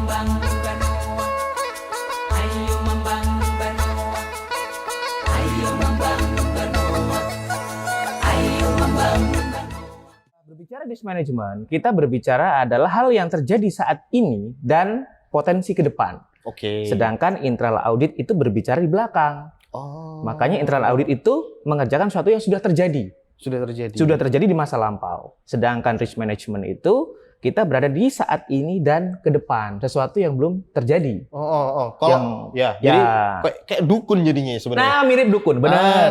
membangun Banoa, ayo membangun Banoa, ayo membangun Banoa, ayo membangun Banoa. Berbicara risk management, kita berbicara adalah hal yang terjadi saat ini dan potensi ke depan. Oke. Sedangkan internal audit itu berbicara di belakang. Oh. Makanya internal audit itu mengerjakan sesuatu yang sudah terjadi. Sudah terjadi di masa lampau. Sedangkan risk management itu kita berada di saat ini dan ke depan, sesuatu yang belum terjadi. Kalau jadi kayak dukun jadinya sebenarnya. Nah, mirip dukun, benar.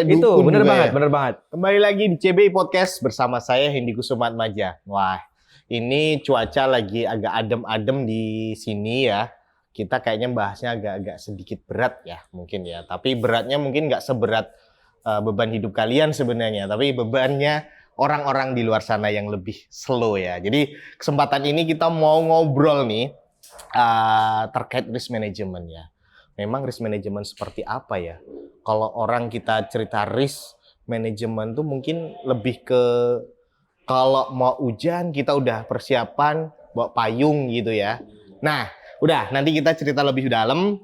Itu benar banget, benar banget. Kembali lagi di CBI Podcast bersama saya Hendy Kusumaatmadja. Wah, ini cuaca lagi agak adem-adem di sini ya. Kita kayaknya bahasnya agak-agak sedikit berat ya, mungkin ya. Tapi beratnya mungkin nggak seberat beban hidup kalian sebenarnya, tapi bebannya orang-orang di luar sana yang lebih slow ya. Jadi kesempatan ini kita mau ngobrol nih terkait risk management ya. Memang risk management seperti apa ya? Kalau orang kita cerita risk management tuh mungkin lebih ke kalau mau hujan kita udah persiapan bawa payung gitu ya. Nah, udah nanti kita cerita lebih dalam.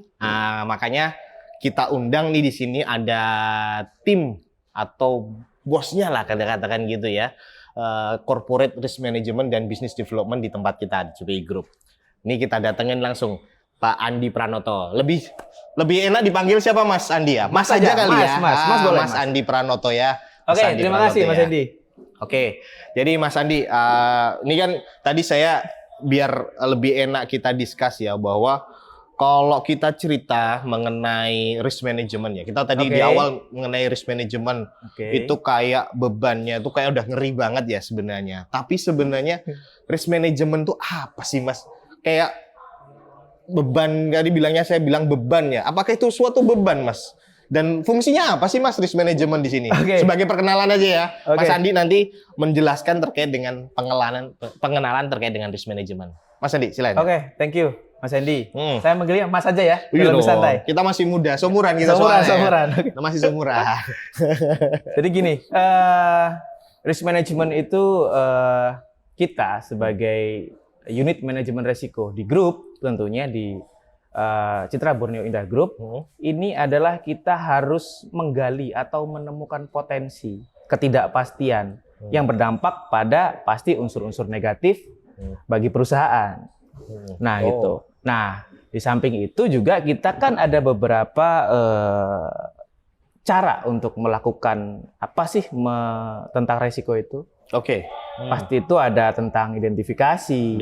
Makanya kita undang nih di sini ada tim atau bosnya lah katakan gitu ya, corporate risk management dan business development di tempat kita di CBI Group. Ini kita datengin langsung Pak Andi Pranoto. Lebih enak dipanggil siapa Mas Andi ya? Mas aja kali ya. Mas boleh, Mas Andi Pranoto ya. Oke, terima kasih Mas Andi. Oke, jadi Mas Andi, ini kan tadi saya biar lebih enak kita discuss ya bahwa kalau kita cerita mengenai risk management ya, kita tadi di awal mengenai risk management itu kayak bebannya itu kayak udah ngeri banget ya sebenarnya. Tapi sebenarnya risk management tuh apa sih Mas? Kayak beban, tadi bilangnya saya bilang beban ya. Apakah itu suatu beban Mas? Dan fungsinya apa sih Mas risk management di sini? Sebagai perkenalan aja ya. Mas Andi nanti menjelaskan terkait dengan pengenalan terkait dengan risk management. Mas Andi, silakan. Thank you. Mas Andi, saya manggilnya Mas aja ya, lebih santai. Kita masih muda, seumuran kita Seumuran. Kita masih seumuran. Jadi gini, risk management itu kita sebagai unit manajemen resiko di grup, tentunya di Citra Borneo Indah Group, ini adalah kita harus menggali atau menemukan potensi ketidakpastian yang berdampak pada pasti unsur-unsur negatif bagi perusahaan. Nah, gitu. Nah, di samping itu juga kita kan ada beberapa cara untuk melakukan apa sih tentang resiko itu. Pasti itu ada tentang identifikasi,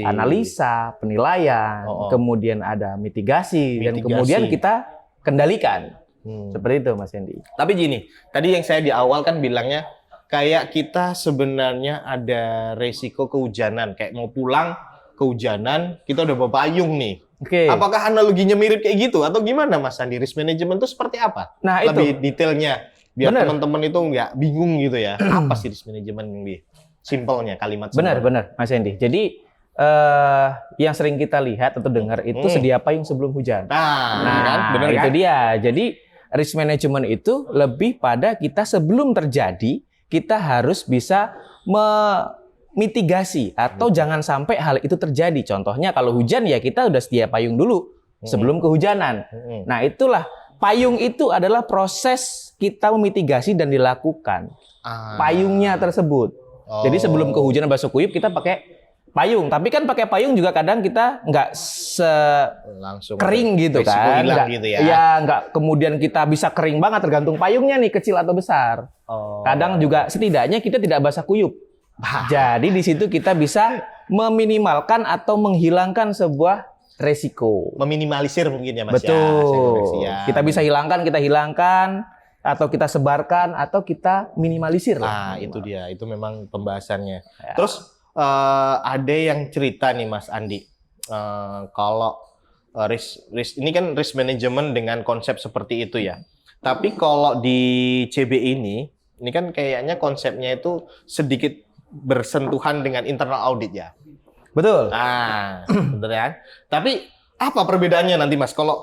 analisa, penilaian, kemudian ada mitigasi, dan kemudian kita kendalikan. Seperti itu, Mas Hendy. Tapi gini, tadi yang saya di awal kan bilangnya kayak kita sebenarnya ada resiko kehujanan, kayak mau pulang kehujanan, kita udah bawa payung nih. Apakah analoginya mirip kayak gitu atau gimana Mas Andi? Risk management itu seperti apa? Nah, lebih detailnya biar teman-teman itu nggak bingung gitu ya. Apa sih risk management lebih simpelnya kalimat? Benar Mas Andi. Jadi yang sering kita lihat atau dengar itu sedia payung sebelum hujan. Benar itu kan? Dia. Jadi risk management itu lebih pada kita sebelum terjadi kita harus bisa mitigasi atau jangan sampai hal itu terjadi. Contohnya kalau hujan ya kita udah sedia payung dulu sebelum kehujanan. Nah, itulah payung itu adalah proses kita memitigasi dan dilakukan payungnya tersebut. Jadi sebelum kehujanan basuh kuyup kita pakai payung. Tapi kan pakai payung juga kadang kita nggak langsung kering gitu kan. Nggak kemudian kita bisa kering banget tergantung payungnya nih kecil atau besar. Kadang juga setidaknya kita tidak basah kuyup. Jadi di situ kita bisa meminimalkan atau menghilangkan sebuah resiko. Meminimalisir mungkin ya Mas. Betul. Kita bisa kita hilangkan atau kita sebarkan atau kita minimalisir. Itu dia. Itu memang pembahasannya. Terus ada yang cerita nih Mas Andi. Kalau risk ini kan risk management dengan konsep seperti itu ya. Tapi kalau di CBI ini kan kayaknya konsepnya itu sedikit bersentuhan dengan internal audit ya. Betul. Betul ya. Tapi apa perbedaannya nanti Mas kalau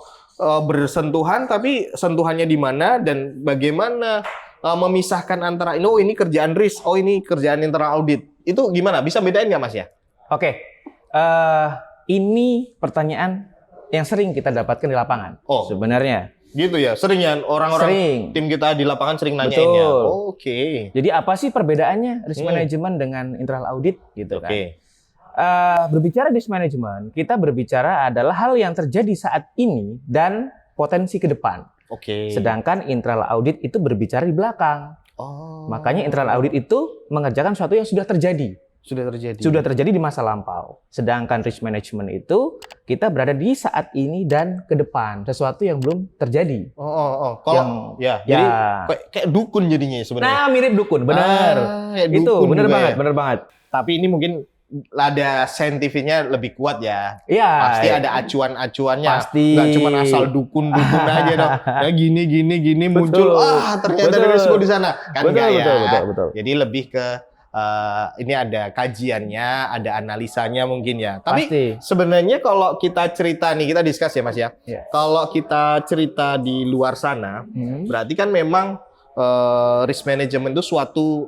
bersentuhan tapi sentuhannya di mana dan bagaimana memisahkan antara ini kerjaan risk, ini kerjaan internal audit. Itu gimana? Bisa bedain nggak Mas ya? ini pertanyaan yang sering kita dapatkan di lapangan. Oh. Sebenarnya. Gitu ya, sering ya orang-orang Sering. tim kita di lapangan sering nanyain ya. Betul. Oke. Jadi apa sih perbedaannya risk management dengan internal audit gitu kan? Oke. Berbicara risk management, kita berbicara adalah hal yang terjadi saat ini dan potensi ke depan. Oke. Sedangkan internal audit itu berbicara di belakang. Oh. Makanya internal audit itu mengerjakan sesuatu yang sudah terjadi. Sudah terjadi di masa lampau. Sedangkan risk management itu kita berada di saat ini dan ke depan, sesuatu yang belum terjadi. Kalau jadi kayak dukun jadinya sebenarnya. Nah, mirip dukun, benar. Itu benar banget, benar banget. Tapi ini mungkin ada saintifiknya lebih kuat ya. Iya. Pasti ada acuan-acuannya. Pasti. Nggak cuma asal dukun-dukun aja dong. Ya gini muncul. Ternyata ada risiko di sana. Kan betul, enggak ya. Betul. Jadi lebih ke ini ada kajiannya, ada analisanya mungkin ya. Tapi Pasti. sebenarnya kalau kita cerita nih, kita discuss ya Mas ya. Yeah. Kalau kita cerita di luar sana, berarti kan memang risk management itu suatu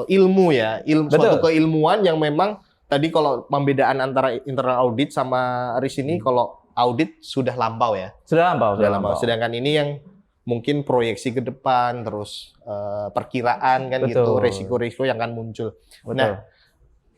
ilmu ya, suatu keilmuan yang memang tadi kalau pembedaan antara internal audit sama risk ini, kalau audit sudah lampau ya. Sudah lampau. Sedangkan ini yang mungkin proyeksi ke depan, terus perkiraan kan gitu, resiko-resiko yang akan muncul. Betul. Nah,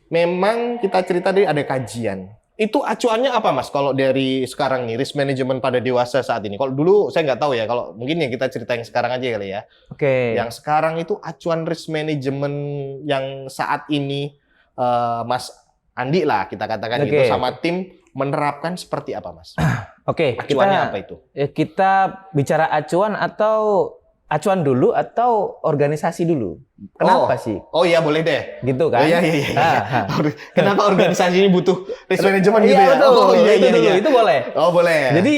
memang kita cerita tadi ada kajian. Itu acuannya apa Mas kalau dari sekarang nih, risk management pada dewasa saat ini? Kalau dulu saya nggak tahu ya, kalau mungkin ya kita cerita yang sekarang aja kali ya. Oke. Yang sekarang itu acuan risk management yang saat ini Mas Andi lah kita katakan gitu sama tim menerapkan seperti apa Mas? Oke, acuannya apa itu? Kita bicara acuan atau acuan dulu atau organisasi dulu? Kenapa sih? Oh iya boleh deh. Gitu kan? Iya. Kenapa organisasi ini butuh risk management gitu ya? Betul. Itu boleh. Oh boleh. Jadi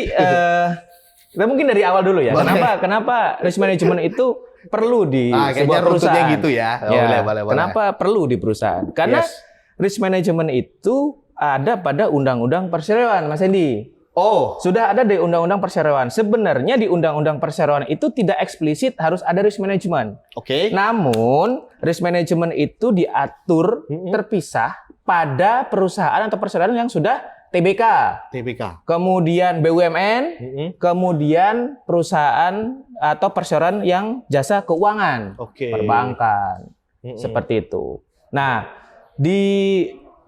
kita mungkin dari awal dulu ya. Kenapa risk management itu perlu di sebuah perusahaan? Gitu ya. Boleh. Kenapa perlu di perusahaan? Karena risk management itu ada pada Undang-Undang Perseroan, Mas Hendy. Oh, sudah ada di Undang-Undang Perseroan. Sebenarnya di Undang-Undang Perseroan itu tidak eksplisit harus ada risk management. Oke. Namun risk management itu diatur terpisah pada perusahaan atau perseroan yang sudah TBK. Kemudian BUMN, kemudian perusahaan atau perseroan yang jasa keuangan, perbankan, seperti itu. Nah, di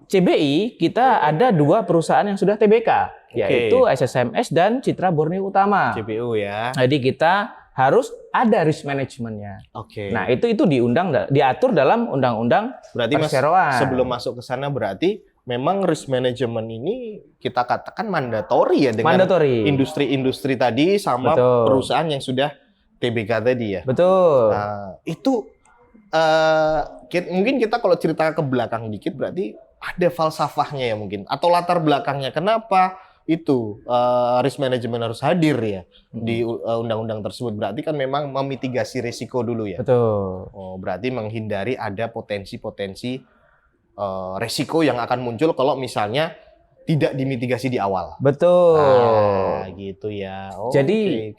CBI kita ada 2 perusahaan yang sudah TBK, yaitu SSMS dan Citra Borneo Utama. CBU ya. Jadi kita harus ada risk manajemennya. Nah, itu diatur dalam Undang-Undang Perseroan. Mas, sebelum masuk ke sana berarti memang risk management ini kita katakan mandatori ya dengan industri-industri tadi sama perusahaan yang sudah TBK tadi ya. Betul. Itu mungkin kita kalau cerita ke belakang dikit berarti ada falsafahnya ya mungkin atau latar belakangnya kenapa itu risk management harus hadir ya di undang-undang tersebut. Berarti kan memang memitigasi risiko dulu ya. Betul. Oh, berarti menghindari ada potensi-potensi risiko yang akan muncul kalau misalnya tidak dimitigasi di awal. Betul. Gitu ya. Jadi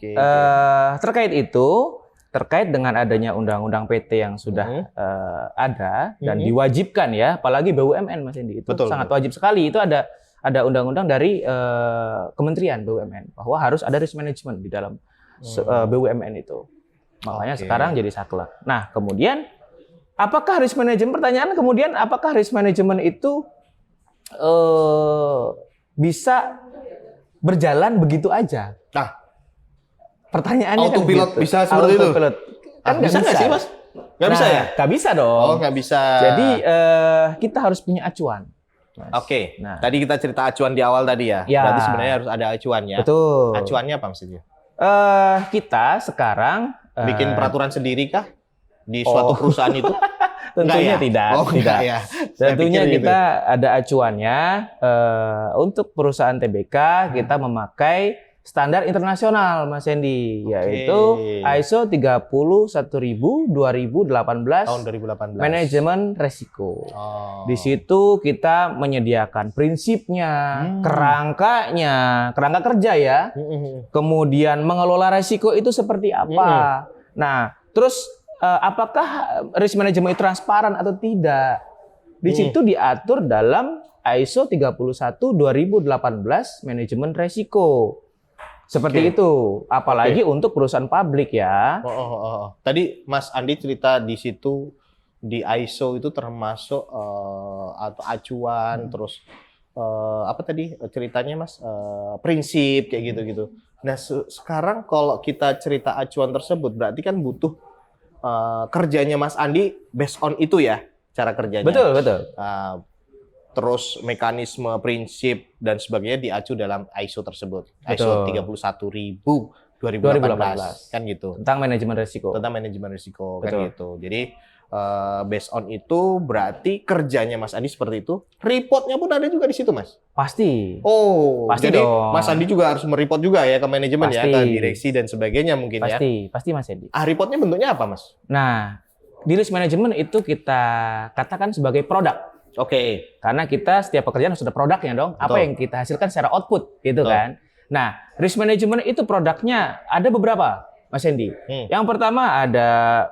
terkait dengan adanya undang-undang PT yang sudah ada dan diwajibkan ya, apalagi BUMN Mas Hendy itu sangat wajib sekali. Itu ada undang-undang dari Kementerian BUMN bahwa harus ada risk management di dalam BUMN itu. Makanya sekarang jadi saklek. Nah, kemudian apakah risk management? Pertanyaan kemudian apakah risk management itu bisa berjalan begitu aja? Nah, pertanyaannya autopilot kan gitu. bisa seperti itu? Kan bisa nggak sih Mas? Nggak bisa ya? Nggak bisa dong. Oh, nggak bisa. Jadi kita harus punya acuan. Oke. Nah, tadi kita cerita acuan di awal tadi ya. Berarti sebenarnya harus ada acuannya. Betul. Acuannya apa maksudnya? Kita sekarang bikin peraturan sendiri kah di suatu perusahaan itu? Tentunya tidak. Tidak ya. Tentunya kita ada acuannya. Untuk perusahaan TBK kita memakai standar internasional Mas Hendy, yaitu ISO 31000 2018 tahun 2018 manajemen resiko. Di situ kita menyediakan prinsipnya, kerangka kerja ya. Kemudian mengelola resiko itu seperti apa. Nah, terus apakah risk management itu transparan atau tidak? Di situ diatur dalam ISO 31018 manajemen resiko. Seperti itu, apalagi untuk perusahaan publik ya. Tadi Mas Andi cerita di situ di ISO itu termasuk atau acuan, terus apa tadi ceritanya Mas, prinsip kayak gitu-gitu. Nah sekarang kalau kita cerita acuan tersebut berarti kan butuh kerjanya Mas Andi based on itu ya, cara kerjanya. Betul, betul. Terus mekanisme, prinsip dan sebagainya diacu dalam ISO tersebut. ISO 31000 2018 kan gitu. Tentang manajemen risiko. Tentang manajemen risiko kan Betul. gitu. Jadi based on itu berarti kerjanya Mas Andi seperti itu. Reportnya pun ada juga di situ, Mas. Pasti. Oh, Pasti jadi dong. Mas Andi juga harus mereport juga ya ke manajemen ya, Pasti. ke direksi dan sebagainya mungkin ya. Pasti Mas Edi. Reportnya bentuknya apa, Mas? Nah, di risk management itu kita katakan sebagai produk. Oke. Karena kita setiap pekerjaan harus ada produknya dong. Apa Betul. yang kita hasilkan secara output gitu Betul. kan. Nah, risk management itu produknya ada beberapa, Mas Hendy. Yang pertama ada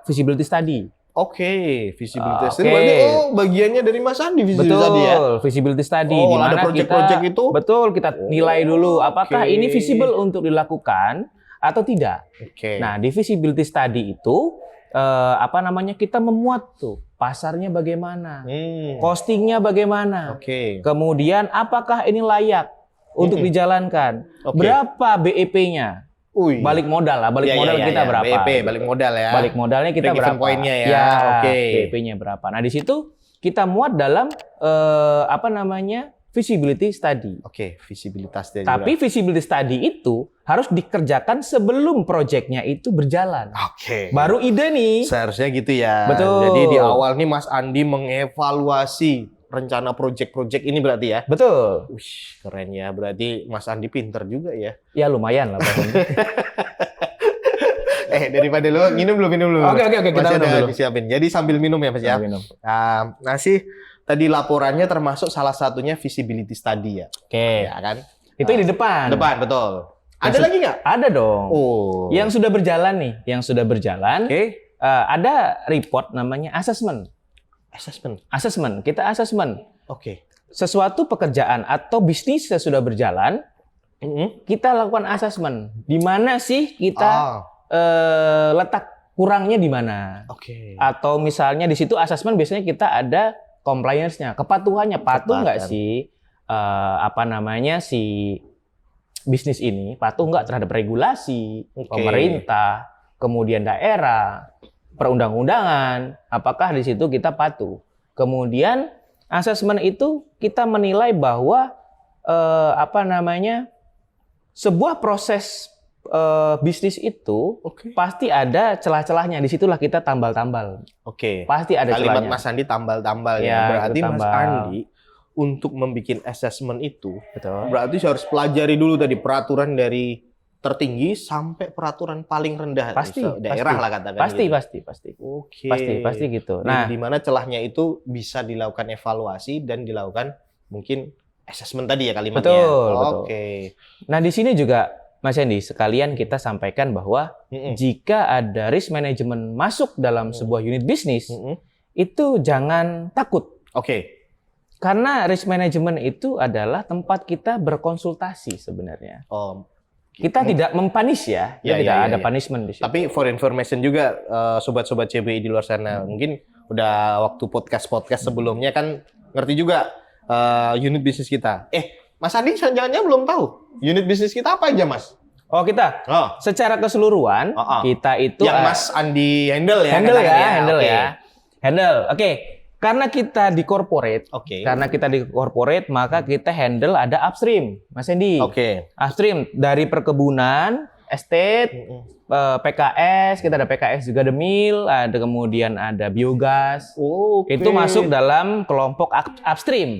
visibility study. Oke, visibility Oke. study. Berarti bagiannya dari Mas Andi visibility Betul, study ya. visibility study Oh, di ada mana project-project kita itu? betul kita nilai dulu apakah oke. ini visible untuk dilakukan atau tidak. Oke. Nah, di visibility study itu kita memuat tuh pasarnya bagaimana, costingnya bagaimana, Oke. kemudian apakah ini layak untuk dijalankan, Oke. berapa BEP-nya, Ui. balik modal lah, balik Iya, modal iya, kita iya. berapa, BEP, balik modal ya. balik modalnya kita Break even berapa, point-nya ya. Oke. BEP-nya berapa. Nah di situ kita muat dalam visibility study. Oke, visibilitas dari Tapi visibility study itu harus dikerjakan sebelum proyeknya itu berjalan. Oke. Baru ide nih. Seharusnya gitu ya. Betul. Jadi di awal nih Mas Andi mengevaluasi rencana project-project ini berarti ya. Betul. Wih, keren ya. Berarti Mas Andi pinter juga ya. Ya lumayan lah. Daripada lu minum dulu. Oke, kita Masih minum ada dulu. disiapin. Jadi sambil minum ya Mas ya. Minum. Nah sih tadi laporannya termasuk salah satunya visibility study ya. Oke. Ya kan? Itu di depan. Depan, betul. Ada lagi nggak? Ada dong. Oh. Yang sudah berjalan nih, Oke. ada report namanya assessment. Assessment. Kita assessment. Oke. Sesuatu pekerjaan atau bisnis yang sudah berjalan, kita lakukan assessment. Di mana sih kita letak kurangnya di mana? Oke. Atau misalnya di situ assessment biasanya kita ada compliance-nya, kepatuhannya, patuh nggak sih si bisnis ini patuh nggak terhadap regulasi pemerintah, kemudian daerah, perundang-undangan, apakah di situ kita patuh. Kemudian assessment itu kita menilai bahwa sebuah proses bisnis itu pasti ada celah-celahnya. Disitulah kita tambal-tambal. Oke. Pasti ada Kalimat celahnya. Mas Andi tambal-tambal ya. Ya, Berarti itu Mas tambal. Andi untuk membuat assessment itu Betul. berarti harus pelajari dulu tadi peraturan dari tertinggi sampai peraturan paling rendah. Pasti, Daerah pasti. lah katakan. Pasti. Oke. Pasti gitu. Nah, Nah, di mana celahnya itu bisa dilakukan evaluasi dan dilakukan mungkin assessment tadi ya kalimatnya. Betul. Oke. Nah di sini juga Mas Hendy, sekalian kita sampaikan bahwa jika ada risk management masuk dalam sebuah unit bisnis, itu jangan takut. Oke. Karena risk management itu adalah tempat kita berkonsultasi sebenarnya. Kita tidak mempanis ya, tidak ada punishment di situ. Tapi for information juga sobat-sobat CBI di luar sana, mungkin udah waktu podcast sebelumnya kan ngerti juga unit bisnis kita. Mas Andi jangan-jangan belum tahu unit bisnis kita apa aja, Mas? Kita secara keseluruhan kita itu yang Mas Andi handle ya. Handle. Oke. Karena kita di corporate, maka kita handle ada upstream, Mas Hendy. Upstream dari perkebunan, estate, PKS, kita ada PKS juga, ada mill, ada kemudian ada biogas. Itu masuk dalam kelompok upstream.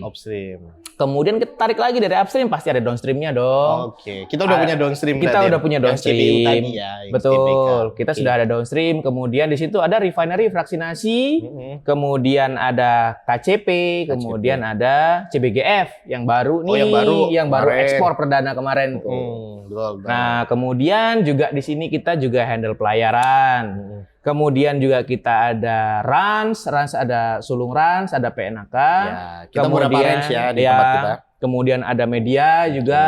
Kemudian kita tarik lagi dari upstream, pasti ada downstreamnya dong. Kita udah punya downstream. Kita udah punya downstream. Tadi ya, betul. Kita sudah ada downstream. Kemudian di situ ada refinery fraksinasi. Kemudian ada KCP. Kemudian ada CBGF yang baru nih. Yang baru ekspor perdana kemarin tuh. Nah kemudian juga di sini kita juga handle pelayaran. Kemudian juga kita ada Rans ada sulung Rans, ada PNK. Ya, kita beberapa range ya di tempat kita. Kemudian ada media juga,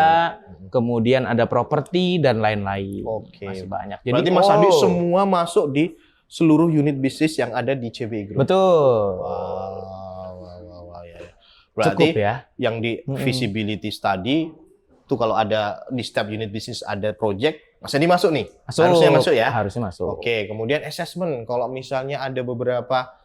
kemudian ada properti dan lain-lain. Oke. Masih banyak. Berarti Mas Andi semua masuk di seluruh unit bisnis yang ada di CBI Group. Betul. Wow, ya. Berarti Cukup ya. yang di visibility study tuh kalau ada di setiap unit bisnis ada project, Mas Andi masuk nih. Harusnya masuk ya. Harusnya masuk. Oke, kemudian assessment kalau misalnya ada beberapa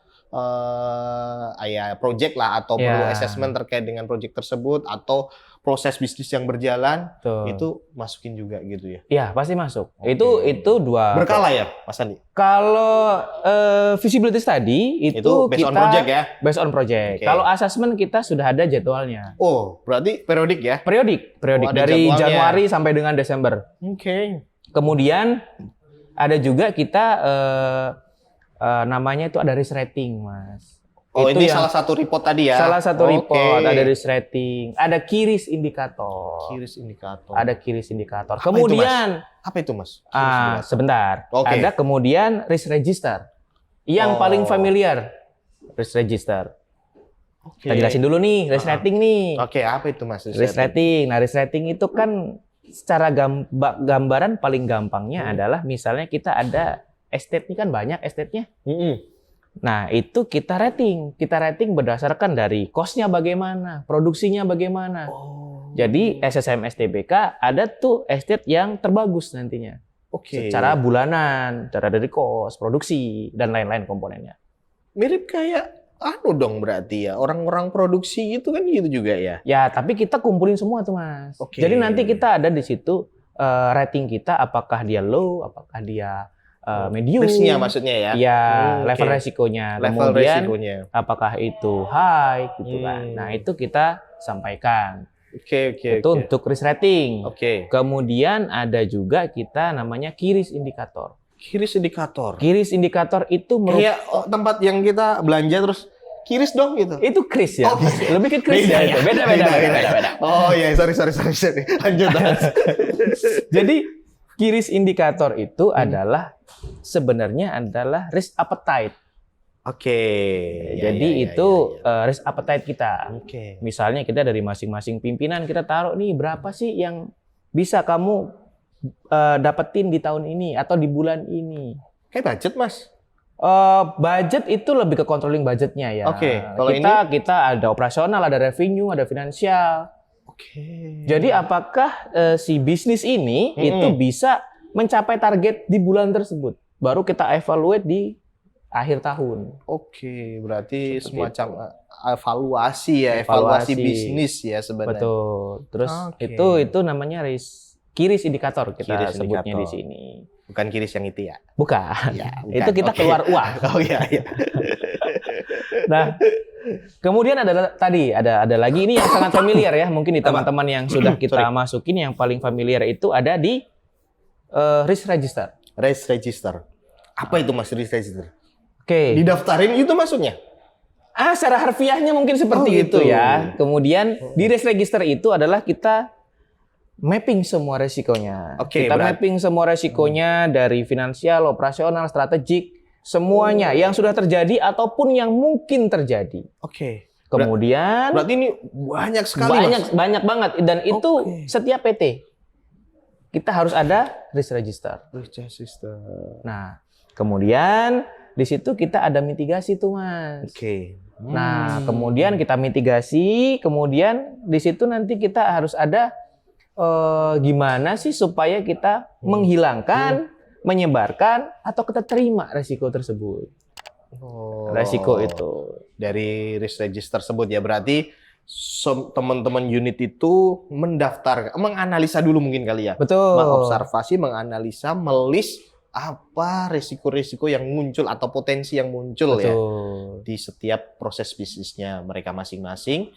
project lah atau perlu assessment terkait dengan project tersebut atau proses bisnis yang berjalan, itu masukin juga gitu ya? Iya, pasti masuk. Okay. Itu dua. Berkala ya, Mas Andi? Kalau visibility study itu based kita on project ya? Based on project. Okay. Kalau assessment kita sudah ada jadwalnya. Oh, berarti periodik ya? Periodik dari jadwalnya. Januari sampai dengan Desember. Oke. Kemudian ada juga kita namanya itu ada risk rating, Mas. Oh, itu ini salah satu report tadi ya? Salah satu report, ada risk rating, ada key risk indikator. Ada key risk indikator. Kemudian apa itu, Mas? Sebentar. Ada kemudian risk register. Yang paling familiar risk register. Kita jelasin dulu nih, risk rating nih. Oke, apa itu, Mas? Risk rating. Nah, risk rating itu kan secara gambaran paling gampangnya adalah misalnya kita ada estate, ini kan banyak estate-nya. Nah, itu kita rating. Kita rating berdasarkan dari cost-nya bagaimana, produksinya bagaimana. Jadi SSM STBK ada tuh estate yang terbagus nantinya. Secara bulanan, secara dari cost, produksi, dan lain-lain komponennya. Mirip kayak dong berarti ya. Orang-orang produksi itu kan gitu juga ya? Ya, tapi kita kumpulin semua tuh, Mas. Jadi nanti kita ada di situ rating kita apakah dia low, apakah dia medium. Risknya maksudnya ya? Ya, level resikonya. Kemudian apakah itu high gitu kan. Nah, itu kita sampaikan. Itu untuk risk rating. Kemudian ada juga kita namanya key risk indikator. Key risk indikator? Key risk indikator itu kayak tempat yang kita belanja terus kiris dong gitu. Itu kris ya. Lebih ke kris ya itu. Beda. Oh iya, sorry. Lanjut. Jadi key risk indikator itu adalah sebenarnya adalah risk appetite. Jadi itu risk appetite kita. Misalnya kita dari masing-masing pimpinan kita taruh nih berapa sih yang bisa kamu dapetin di tahun ini atau di bulan ini. Kayak budget, Mas. Budget itu lebih ke controlling budgetnya ya. Kalau kita ada operasional, ada revenue, ada finansial. Jadi apakah si bisnis ini itu bisa mencapai target di bulan tersebut? Baru kita evaluate di akhir tahun. Berarti semacam evaluasi ya, evaluasi bisnis ya sebenarnya. Betul. Terus itu namanya key risk indikator kita sebutnya di sini. Bukan kiris yang itu ya? Bukan. Itu kita keluar uang. Iya. Nah, kemudian ada lagi ini yang sangat familiar ya, mungkin di teman-teman yang sudah kita masukin yang paling familiar itu ada di risk register. Risk register. Apa itu, Mas, risk register? Didaftarin itu maksudnya? Secara harfiahnya mungkin seperti itu ya. Kemudian di risk register itu adalah kita mapping semua resikonya. Kita mapping semua resikonya dari finansial, operasional, strategik, semuanya yang sudah terjadi ataupun yang mungkin terjadi. Kemudian berarti ini banyak sekali. Banyak banget dan itu setiap PT kita harus ada risk register. Nah, kemudian di situ kita ada mitigasi tuh, Mas. Nah, kemudian kita mitigasi, kemudian di situ nanti kita harus ada gimana sih supaya kita menghilangkan, menyebarkan, atau kita terima resiko tersebut. Resiko itu. Dari risk register tersebut ya, berarti teman-teman unit itu mendaftar, menganalisa dulu mungkin kali ya? Betul. Mengobservasi, menganalisa, melis apa resiko-resiko yang muncul atau potensi yang muncul ya di setiap proses bisnisnya mereka masing-masing.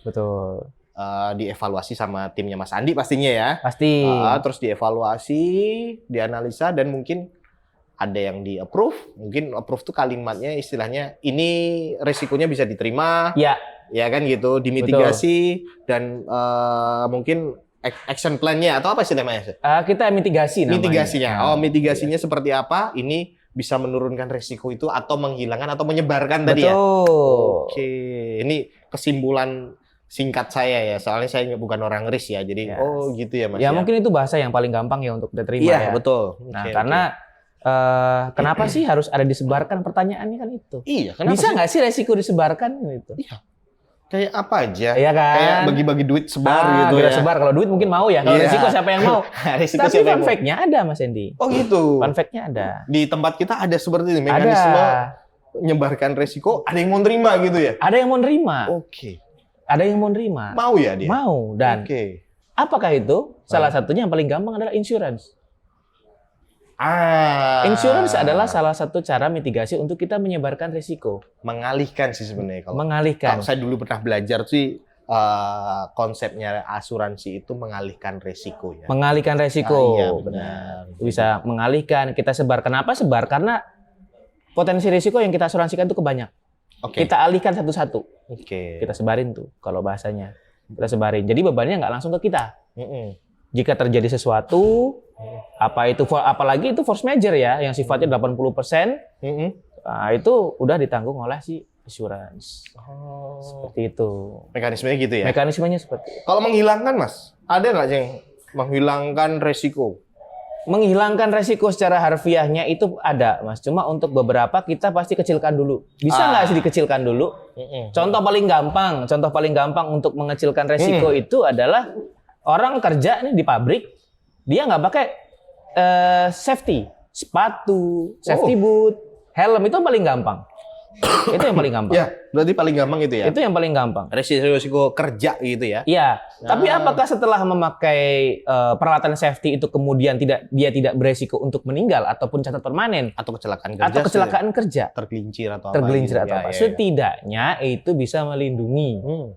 Dievaluasi sama timnya Mas Andi pastinya ya. Pasti. Terus dievaluasi, dianalisa, dan mungkin ada yang di-approve. Mungkin approve tuh kalimatnya istilahnya ini resikonya bisa diterima. Ya kan gitu, dimitigasi. Dan mungkin action plan-nya atau apa istilahnya? Kita mitigasi namanya. Mitigasinya. Mitigasinya seperti apa? Ini bisa menurunkan resiko itu atau menghilangkan atau menyebarkan tadi ya. Betul. Oke, ini kesimpulan singkat saya ya, soalnya saya bukan orang risk ya, jadi Ya. gitu ya Mas. Ya mungkin itu bahasa yang paling gampang ya untuk diterima iya ya. betul. Nah, Oke, karena kenapa sih harus ada disebarkan, pertanyaannya kan itu. iya, kenapa Bisa sih? nggak sih resiko disebarkan gitu? Iya. Kayak apa aja? Iya kan? Kayak bagi-bagi duit sebar gitu kita ya. sebar. Kalau duit mungkin mau ya. Kalau Iya. resiko siapa yang mau? Risiko Tapi siapa yang fun mau? fact-nya ada Mas Hendy. Oh gitu. Fun fact-nya ada. Di tempat kita ada seperti ini mekanisme Ada. menyebarkan resiko, ada yang mau terima gitu ya. Ada yang mau nerima. Oke. Ada yang mau nerima. Mau ya dia? Mau. Dan Oke. apakah itu? Salah satunya yang paling gampang adalah insurance. Insurance adalah salah satu cara mitigasi untuk kita menyebarkan risiko. mengalihkan sih sebenarnya kalau Mengalihkan. saya dulu pernah belajar sih konsepnya asuransi itu mengalihkan resiko ya. Mengalihkan resiko. Iya benar. Bisa mengalihkan. Kita sebar. Kenapa sebar? Karena potensi risiko yang kita asuransikan itu kebanyak. Oke. Kita alihkan satu-satu. Oke. Kita sebarin tuh kalau bahasanya. Kita sebarin. Jadi bebannya nggak langsung ke kita. Mm-mm. Jika terjadi sesuatu, apalagi itu force major ya, yang sifatnya 80%, Mm-mm. nah, itu udah ditanggung oleh si insurance. Oh. Seperti itu. Mekanismenya gitu ya. Mekanismenya seperti itu. Kalau menghilangkan Mas, ada nggak yang menghilangkan resiko? Menghilangkan resiko secara harfiahnya itu ada, Mas. Cuma untuk beberapa kita pasti kecilkan dulu. Bisa nggak sih dikecilkan dulu? Mm-mm. Contoh paling gampang untuk mengecilkan resiko itu adalah orang kerja nih di pabrik, dia nggak pakai safety, sepatu, safety boot, helm, itu paling gampang. Itu yang paling gampang. Ya, berarti paling gampang itu ya. Itu yang paling gampang. Resiko kerja gitu ya. Iya. Tapi apakah setelah memakai peralatan safety itu kemudian dia tidak beresiko untuk meninggal ataupun catat permanen Atau kecelakaan kerja. atau kecelakaan kerja, tergelincir atau tergelincir apa. atau gitu. apa? Ya, ya, ya. Setidaknya itu bisa melindungi Hmm.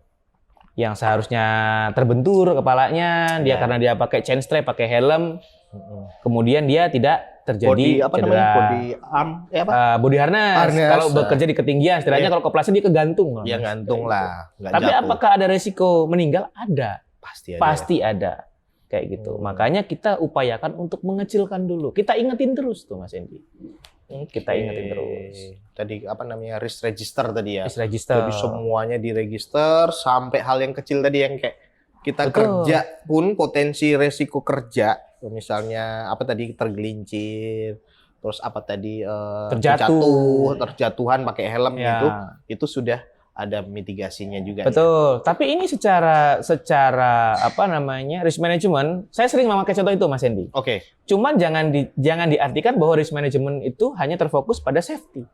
yang seharusnya terbentur kepalanya, dia Ya. karena dia pakai chain strap, pakai helm, Mm-mm. kemudian dia tidak terjadi cedera. Body arm, apa? Body harness. Harness. Kalau bekerja di ketinggian, setidaknya Iya. kalau kepleset dia kegantung. Ya gantung lah. Nggak Tapi jatuh. apakah ada resiko meninggal? Ada. Pasti ada. Pasti ada. Kayak gitu. Makanya kita upayakan untuk mengecilkan dulu. Kita ingetin terus tuh Mas Endi. Kita ingetin terus. Tadi apa namanya risk register tadi ya. Risk register. Jadi semuanya diregister sampai hal yang kecil tadi yang kayak kita Betul. kerja pun potensi resiko kerja, misalnya apa tadi tergelincir, terus apa tadi terjatuhan pakai helm Ya. itu sudah ada mitigasinya juga. Betul. Tapi ini secara apa namanya risk management, saya sering memakai contoh itu Mas Endi. Ya. Oke. Cuman jangan diartikan bahwa risk management itu hanya terfokus pada safety.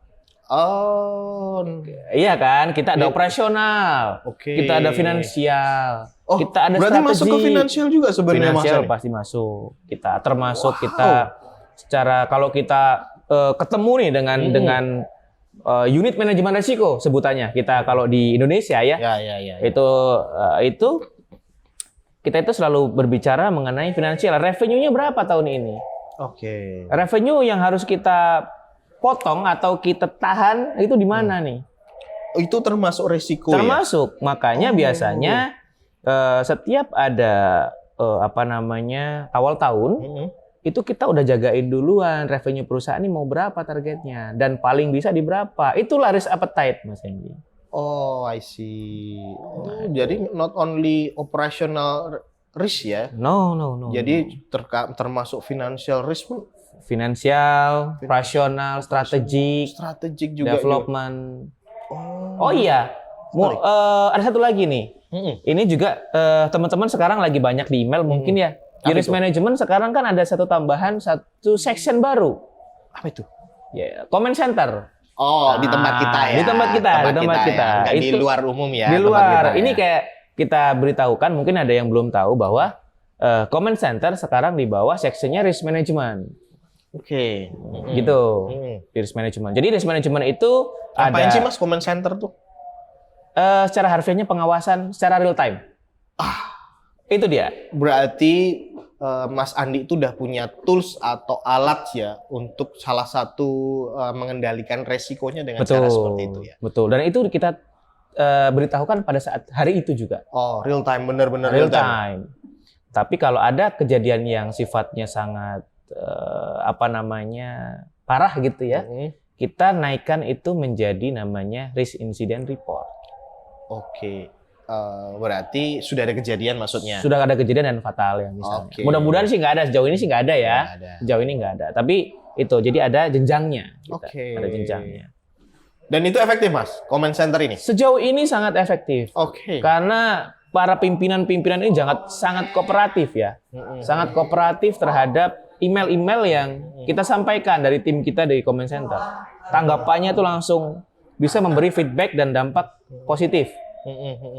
Oh. Iya kan? Kita ada operasional, Oke. kita ada finansial, Oh, kita ada berarti strategi. masuk ke finansial juga sebenarnya Mas. Finansial Ali? pasti masuk. Kita termasuk Wow. kita secara kalau kita ketemu nih dengan unit manajemen risiko sebutannya. Kita kalau di Indonesia ya. Ya. Itu kita itu selalu berbicara mengenai finansial. Revenue-nya berapa tahun ini? Oke. Revenue yang harus kita potong atau kita tahan itu di mana nih? Itu termasuk resiko ya? Termasuk. Makanya biasanya setiap ada awal tahun Mm-mm. itu kita udah jagain duluan revenue perusahaan ini mau berapa targetnya dan paling bisa di berapa. Itulah risk appetite Mas Hendy. Oh, I see. Oh, jadi not only operational risk ya. No. Jadi termasuk financial risk pun Finansial, operasional, strategik, strategik juga. development. Oh. Oh iya, ada satu lagi nih. Mm-mm. Ini juga teman-teman sekarang lagi banyak di email mungkin ya. Di Apa risk itu? management sekarang kan ada satu section baru. Apa itu? Ya, comment center. Oh, di tempat kita ya. Di tempat kita. Ya. Nggak di Itu luar umum ya. di tempat luar. kita Ini ya. kayak kita beritahukan, mungkin ada yang belum tahu bahwa comment center sekarang di bawah sectionnya risk management. Oke. Gitu. Mm. Di risk management. Jadi risk management itu Apain ada sih Mas comment center tuh? secara harfiahnya pengawasan secara real time. Itu dia. Berarti Mas Andi itu udah punya tools atau alat ya untuk salah satu mengendalikan resikonya dengan cara seperti itu ya. Betul. Dan itu kita beritahukan pada saat hari itu juga. Oh, real time, bener-bener Real time. Tapi kalau ada kejadian yang sifatnya sangat parah gitu ya, kita naikkan itu menjadi namanya risk incident report. Oke. Berarti sudah ada kejadian maksudnya? Sudah ada kejadian dan fatal ya misalnya. Oke. Mudah-mudahan sih nggak ada, sejauh ini sih nggak ada ya. Nggak ada. Sejauh ini nggak ada. Tapi itu, jadi ada jenjangnya. Oke. Ada jenjangnya. Dan itu efektif, Mas, comment center ini? Sejauh ini sangat efektif. Oke. Karena para pimpinan-pimpinan ini sangat kooperatif ya. Sangat kooperatif terhadap email-email yang kita sampaikan dari tim kita dari comment center. Tanggapannya tuh langsung bisa memberi feedback dan dampak positif.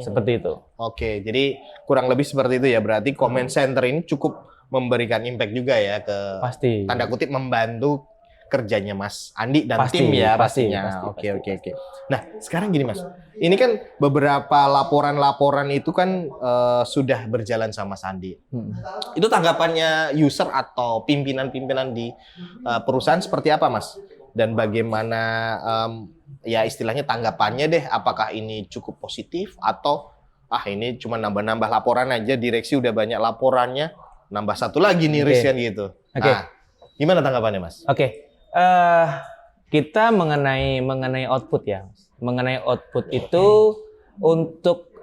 Seperti itu. Oke, jadi kurang lebih seperti itu ya. Berarti comment center ini cukup memberikan impact juga ya ke Pasti. tanda kutip membantu kerjanya Mas Andi dan Pasti, tim ya pasti, pastinya. pasti. Oke. Nah, sekarang gini Mas. Ini kan beberapa laporan-laporan itu kan sudah berjalan sama Mas Andi. Itu tanggapannya user atau pimpinan-pimpinan di perusahaan seperti apa, Mas? Dan bagaimana ya istilahnya tanggapannya deh, apakah ini cukup positif atau ini cuma nambah-nambah laporan aja, direksi udah banyak laporannya, nambah satu lagi nih risknya gitu. Oke. Nah, gimana tanggapannya, Mas? Oke. Kita mengenai output ya. Mengenai output itu untuk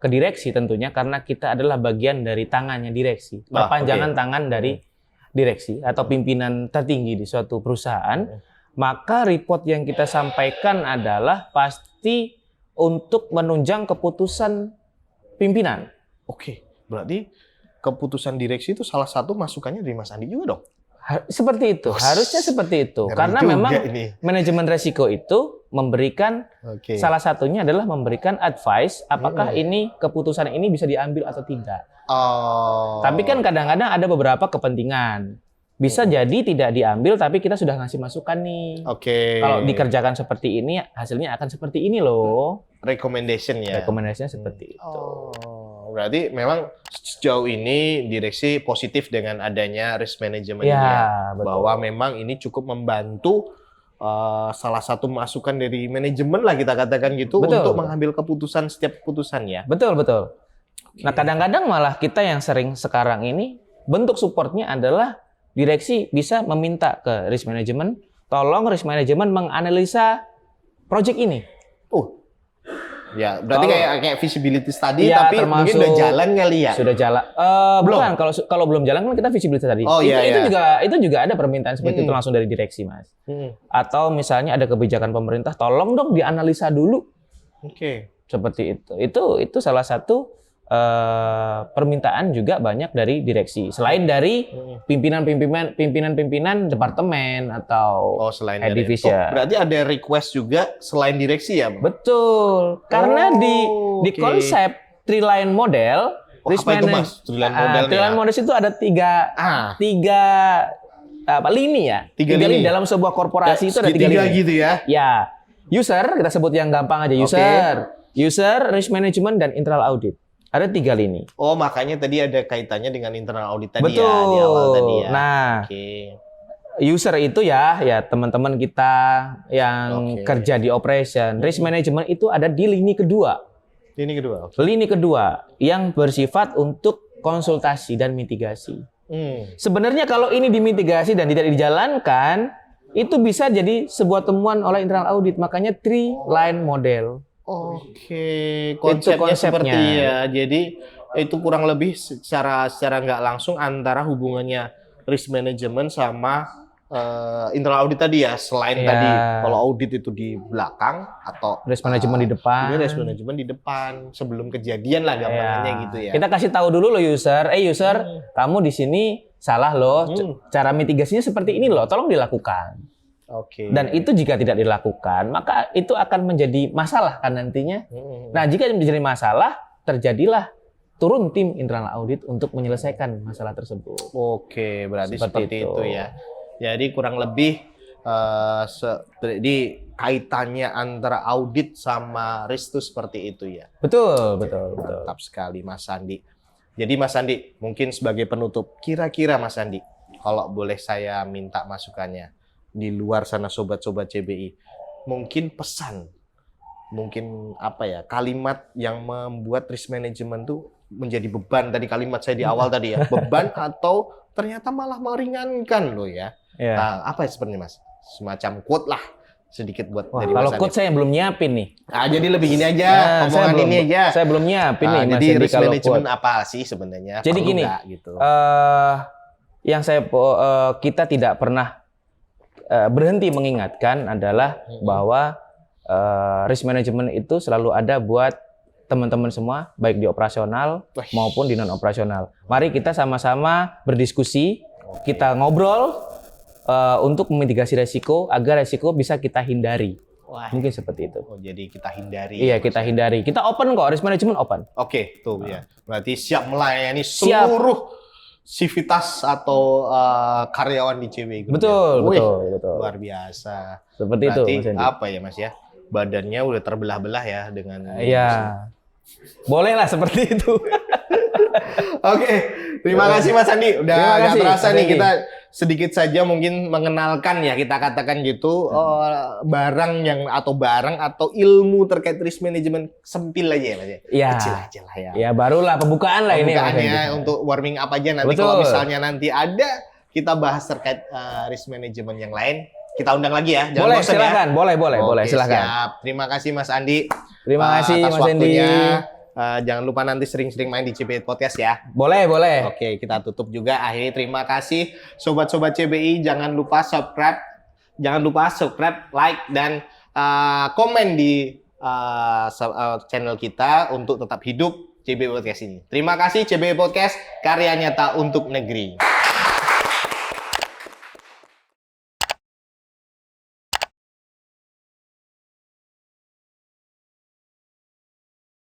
ke direksi tentunya, karena kita adalah bagian dari tangannya direksi. Perpanjangan tangan dari direksi atau pimpinan tertinggi di suatu perusahaan. Maka report yang kita sampaikan adalah pasti untuk menunjang keputusan pimpinan. Oke, berarti keputusan direksi itu salah satu masukannya dari Mas Andi juga dong? Seperti itu, harusnya seperti itu. Ngeri Karena juga memang ini. manajemen resiko itu memberikan, salah satunya adalah memberikan advice apakah ini keputusan ini bisa diambil atau tidak. Tapi kan kadang-kadang ada beberapa kepentingan. Bisa jadi tidak diambil, tapi kita sudah ngasih masukan nih. Kalau dikerjakan seperti ini, hasilnya akan seperti ini loh. Recommendation ya? Rekomendasinya seperti itu. Berarti memang sejauh ini direksi positif dengan adanya risk management Ya, ini ya? betul. Bahwa memang ini cukup membantu salah satu masukan dari manajemen lah kita katakan gitu, Betul. untuk mengambil keputusan setiap keputusan ya? Betul. Nah, kadang-kadang malah kita yang sering sekarang ini, bentuk supportnya adalah direksi bisa meminta ke risk management, tolong risk management menganalisa project ini. Ya, berarti kayak visibility study, Ya, tapi mungkin udah jalan kali ya? Sudah jalan. Belum? Bukan, kalau belum jalan kan kita visibility tadi. Itu juga ada permintaan seperti itu langsung dari direksi, Mas. Atau misalnya ada kebijakan pemerintah, tolong dong dianalisa dulu. Seperti itu. Itu salah satu permintaan juga banyak dari direksi. Selain dari pimpinan departemen atau selain head dari division. berarti ada request juga selain direksi ya? Betul. Karena di konsep three line model, risk apa itu, management. Mas? Three line model Three line model itu ada tiga lini ya. Tiga lini dalam sebuah korporasi itu ada tiga lini. gitu ya? Ya. User, kita sebut yang gampang aja, user, risk management, dan internal audit. Ada tiga lini. Makanya tadi ada kaitannya dengan internal audit tadi. Betul. Ya, di awal tadi ya. Nah, user itu ya teman-teman kita yang kerja di operation. Risk management itu ada di lini kedua. Lini kedua. Lini kedua yang bersifat untuk konsultasi dan mitigasi. Sebenarnya kalau ini dimitigasi dan tidak dijalankan, itu bisa jadi sebuah temuan oleh internal audit. Makanya three line model. Konsepnya seperti ya. Jadi itu kurang lebih secara nggak langsung antara hubungannya risk management sama internal audit tadi ya. Selain tadi kalau audit itu di belakang atau risk management di depan. Ini risk management di depan sebelum kejadian lah gampangannya gitu ya. Kita kasih tahu dulu loh user, kamu di sini salah loh. Cara mitigasinya seperti ini loh, tolong dilakukan. Dan itu jika tidak dilakukan, maka itu akan menjadi masalah kan nantinya. Nah, jika menjadi masalah, terjadilah turun tim internal audit untuk menyelesaikan masalah tersebut. Berarti seperti itu ya. Jadi kurang lebih di kaitannya antara audit sama risk itu seperti itu ya. Betul. Mantap sekali Mas Andi. Jadi Mas Andi, mungkin sebagai penutup, kira-kira Mas Andi, kalau boleh saya minta masukannya, di luar sana sobat-sobat CBI, mungkin pesan, mungkin kalimat yang membuat risk management tuh menjadi beban. Tadi kalimat saya di awal tadi ya, beban atau ternyata malah meringankan loh ya. Iya. Apa ya sebenarnya Mas? Semacam quote lah sedikit buat Wah, dari kalau Mas quote Andi. saya belum nyiapin nih. Jadi lebih gini aja, Saya omongan belum, ini aja. Saya belum nyiapin nih Mas Jadi Andi risk kalau management quote. apa sih sebenarnya? Jadi Perlu gini, nggak gitu. yang kita tidak pernah berhenti mengingatkan adalah bahwa risk management itu selalu ada buat teman-teman semua, baik di operasional Wih. maupun di non operasional. Mari kita sama-sama berdiskusi, kita ngobrol untuk memitigasi resiko agar resiko bisa kita hindari. Wah. Mungkin seperti itu. Oh, jadi kita hindari. Iya, kita hindari. Kita open kok, risk management open. Oke, tuh ya. Berarti siap melayani Siap. seluruh sivitas atau karyawan di CB Group. Betul, Wih, betul. luar biasa. Seperti itu, Berarti Mas Andi. apa ya Mas ya? Badannya udah terbelah-belah ya dengan. Iya. Boleh lah seperti itu. Oke, terima kasih Mas Andi. Udah Terima nggak kasih, terasa Mas nih Andi. kita sedikit saja mungkin mengenalkan ya, kita katakan gitu barang atau ilmu terkait risk management sempil aja ya Mas ya. Iya. Kecil aja lah ya. Ya barulah pembukaan lah ini. Mas Pembukaannya Andi. untuk warming up aja nanti. Betul. Kalau misalnya nanti ada kita bahas terkait risk management yang lain, kita undang lagi ya. Jangan Boleh, bosan silakan. ya. Boleh, Oke, silakan. Siap. Terima kasih Mas Andi. Terima kasih atas Mas Andi. waktunya. Jangan lupa nanti sering-sering main di CBI Podcast ya. Boleh. Oke, kita tutup juga. Akhirnya terima kasih sobat-sobat CBI. Jangan lupa subscribe, like dan komen di channel kita untuk tetap hidup CBI Podcast ini. Terima kasih CBI Podcast, karya nyata untuk negeri.